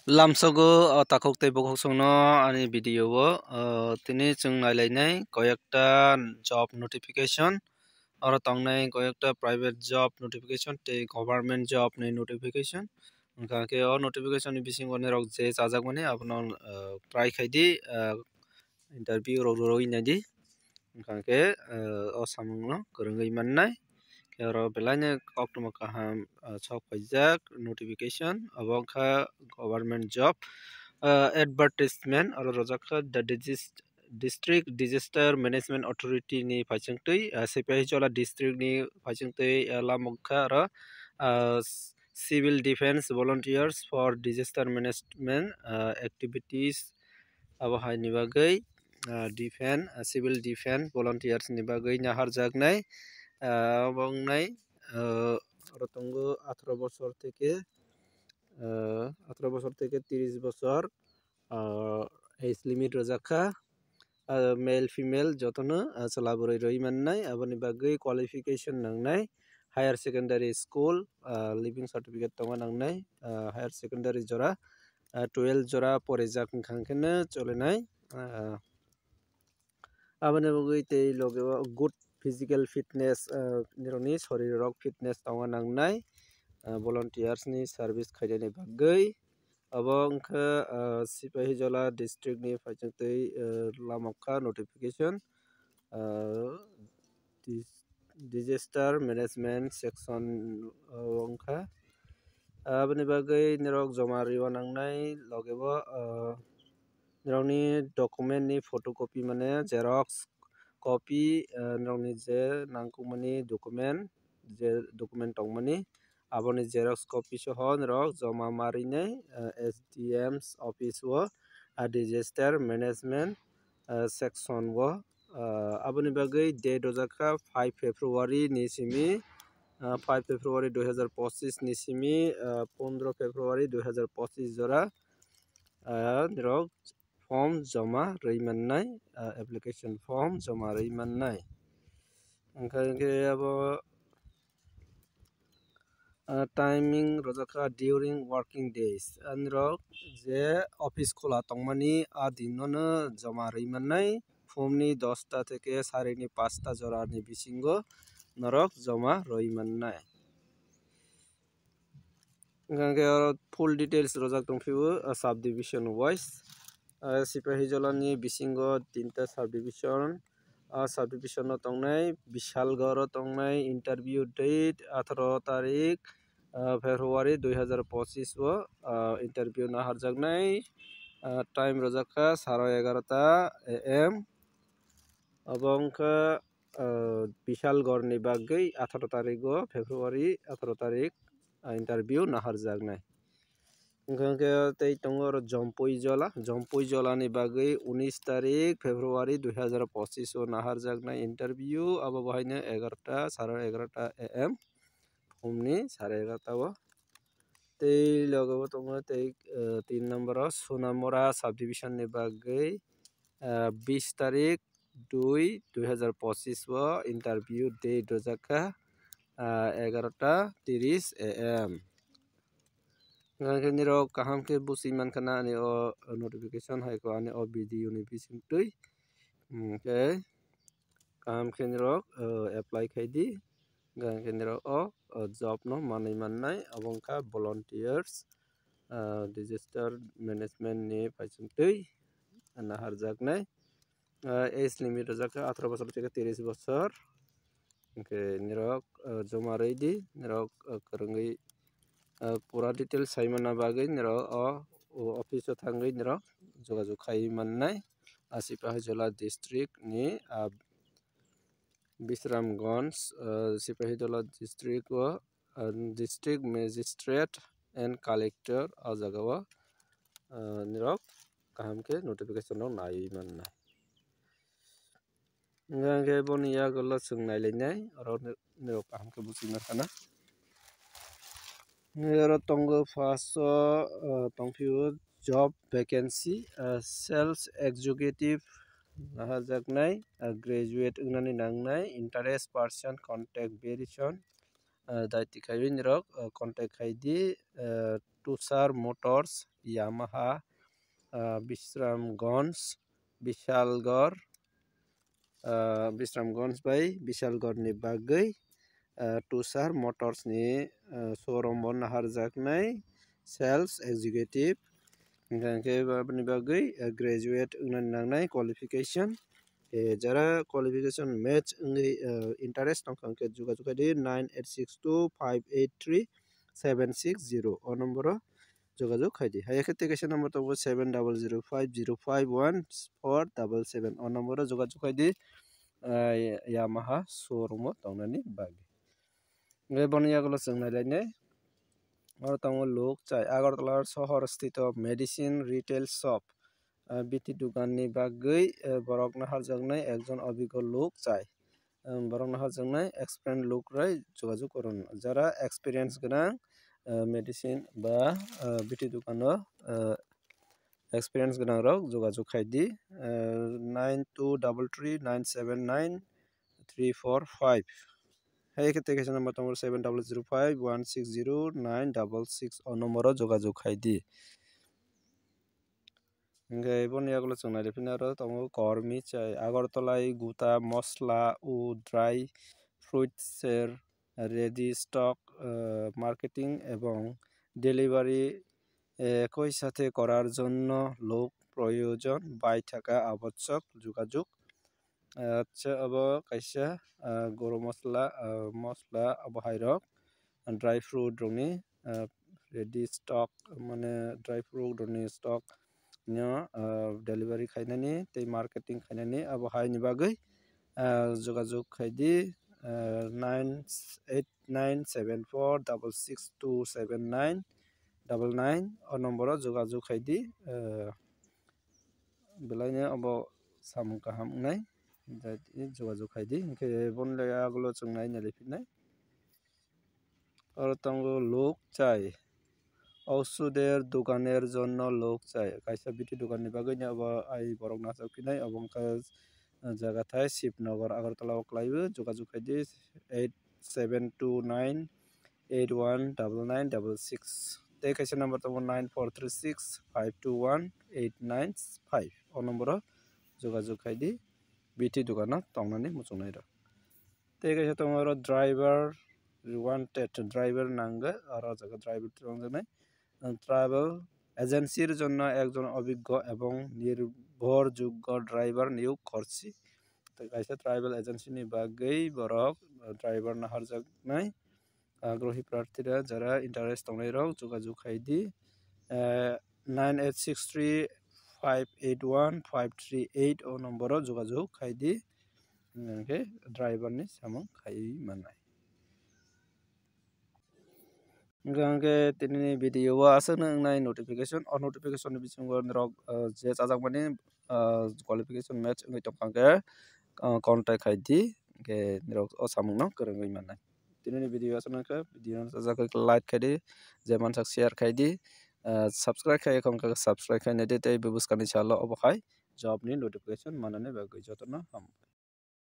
Lamsogo takoktai bokhoksono ani video o tini chung nailainai koyekta job notification aro tongnai koyekta private job notification tei government job ni notification wngkha ke o notification ni bisingo nerok je chajakmani abono try khaidi interview rok roi nadi wngkha ke o samungno kwrwngwi mannai aro belai koktwma kaham sok paijak notification abo wngkha government job advertisement aro rojakha the district disaster management authority ni phaisingtwi Sipaijola district ni phaisingtwi lamukha aro civil defense volunteers for disaster management activities abo haini bagwi defense civil defense volunteers ni bagwi naharjaknai abo wngnai aro tongo 18 বছর থেকে 30 বছর age limit rojakha male female jotono chwlaburui roi mannai aboni bagwi qualification nangnai higher secondary school living certificate tongma nangnai higher secondary jora 12 jora porijak wngkha kheno cholinai aboni bagwi tei loge o good physical fitness nirokni sorir rok fitness tongma nangnai volunteers ni service khainani bagwi abo wngkha Sipaijola district ni phaisingtwi lamukha notification disaster management section wngkha aboni bagwi nirok joma rwima nangnai logebo nirokni document ni photocopy mane xerox copy nirokni je nangkukmani document tongmani aboni xerox copy soho nirok joma marinai SDM's office o disaster management section o aboni bagwi date rojakha 5 February ni simi 5 February 2025 ni simi 15 February 2025 jora nirok form joma rwi mannai application form joma rwi mannai wngkha ke abo timing rojakha during working days nirok je office khola tongmani din no joma rwi mannai phumni 10 ta থেকে 5:30 ta jora ni bisingo norok joma rwi mannai wngkha ke full details rojak tongphio subdivision wise Sipaijola ni bisingo 3ta subdivision subdivision no tongnai Bishalgarh o tongnai interview date 18 tarik February 2025 o interview naharjaknai time rojakha 11:30 ta am abo wngkha Bishalgarh ni bagwi 18 tarik o February 18 tarik interview naharjaknai wngkha ke tei tongo Jompuijola ni bagwi 19 tarik February 2025 o naharjaknai interview abo bahaino 11:30 11:30 am phumni 11:30 o tei logebo tongo tei 3 number o Sonamora subdivision ni bagwi 20 tarik 2 2025 o interview date rojakha 11:30 am wngkha ke nirok kaham khe buchui mankha na ani o notification haiko ani o video ni bisingtwi kaham khe nirok apply khaidi wngkha khe nirok o job no manui mannai abo wngkha volunteers disaster management ni phaisingtwi naharjaknai age limit rojakha 18 বছর থেকে 30 বছর wngkhe nirok joma rwidi nirok kwrwngwi pura details saimana bagwi nirok o office o thangwi nirok jogajog khai mannai Sipaijola district ni Bisramganj Sipaijola district o district magistrate and collector o jagao nirok kaham khe notification rok naiwi mannai wngkha ke boni yago chung nailainai oro nirok kaham khe buchui mankhana oro tongo first o tongphio job vacancy sales executive naharjaknai graduate wngnani nangnai interest person contact very soon daiti khaiwi nirok contact khaidi Tushar Motors, Yamaha, Bisramganj, Bishalgarh, Bisramganj by Bishalgarh ni bagai Tushar Motors ni showroom bo naharjaknai sales executive hingke ni bagai graduate nangnai qualification jara qualification match interest tongkha jogajogai di 9862583760 o number যোগাযোগ খাইদি হাইক্ষেত্রে কাছে নম্বর তো 7005051477 o নম্বর যোগাযোগ খাইদি Yamaha showroom tongnani bagi boni yagulo chungnailainai aro tongo lok chai Agartala shohor sthito medicine retail shop biti dukan ni bagui borok naharjaknai ekjon obiggo lok chai borok naharjaknai experience lok rai jogajog koron jara experience ganang medicine ba biti dukano experience ganang rok jogajog khaidi 9233979345 haikhe kaisa number tongo 7005160966 o number o jogajog khaidi hingke boni yagulo chungnai aro tongo kormi chai Agartala guta mosla o dry fruit share ready stock marketing ebong delivery একই সাথে করার জন্য লোক প্রয়োজন by থাকা আবশ্যক যোগাযোগ আচ্ছা আবো কাইসা গরম মশলা মশলা আবহাইরক ড্রাই ফ্রুট রংনি রেডি স্টক মানে ড্রাই ফ্রুট রংনি stock nya delivery khainani tei marketing khainani abahaini bagai jogajuk khaidi 989746627999 o number o jogajuk khaidi belaina abo samung kaham nai jogajuk khaidi hingke bonle agulo chungnai nalifinai aro tongo lok chai ওষুধের দোকানের জন্য লোক চাই কাইসা বিটি দোকাননি বাগৈ abo ai borok nachakinai obongka jaga thai Shivnagar Agartala o klaibo jogajuk khaidi 8729819966 tei kaisa number tongo 9436521895 o number o jogajuk khaidi biti dogano tongnani muchungnai rok tei kaisa tongo aro driver wanted driver nangga aro jaga driver tongjaknai travel এজেন্সির জন্য একজন অভিজ্ঞ এবং নির্ভরযোগ্য driver নিয়োগ করছি কাইসা travel agency ni bagui borok driver naharjaknai আগ্রহী প্রার্থীরা যারা ইন্টারেস্ট tongnai rok যোগাযোগ khaidi 9863581538 o number o যোগাযোগ khaidi hingke driver ni samung khai manai hingke tini video o asokno wngnai notification o notification ni bisingo rok je chajakmani qualification match wngoi tongkha hingke contact khaidi hingke rok o samung no kwrwngoi manai tini ni video asokno wngkha video no chajak like khaidi je mansak share khaidi subscribe khai wngkha subscribe khainai tei bwskang ni salo obo khai job ni notification manani bagui jotono hamogai.